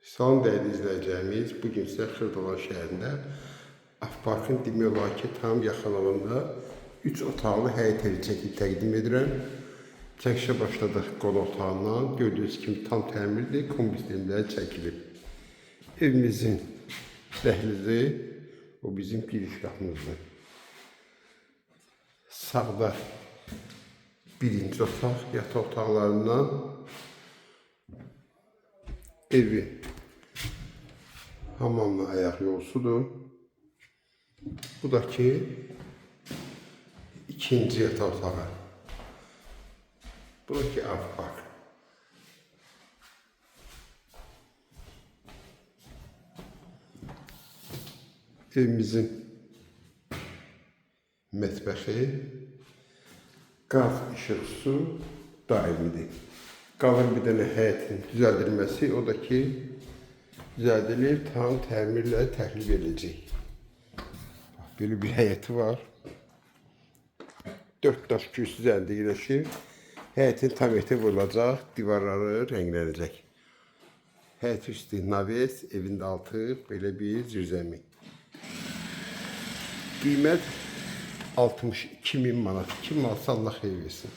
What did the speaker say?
Salam değerli izləyicilərimiz, bugün sizə Xırdalan şəhərində Afparkın demək olar ki, tam yaxınlığında 3 otaqlı həyət evi çəkib təqdim edirəm. Çəkişə başladıq qonaq otağından. Gördüyünüz kimi tam təmirli kombinlər çəkilib. Evimizin dəhlizi, o bizim giriş qapımızdır. Sağda birinci otaq, yataq otaqlarından evi hamamla ayaq yolsudur. Bu da ki ikinci yataq otağı. Bu da ki Afpark. Evimizin mətbəxi, qaz, işıq, su daimidir. Qalır bir dənə həyətin düzəldilməsi, o da ki düzəldilir, tam təmirlə təhlil ediləcək. Böyle bir həyəti var. 4 daş kürsü üzərində yerləşir. Həyətin tam eti vurulacaq, divarları rənglənəcək. Həyət üstü naves, evin altı belə bir zirzəmi. Qiymət 62.000 manat. Kim alsa Allah xeyir versin.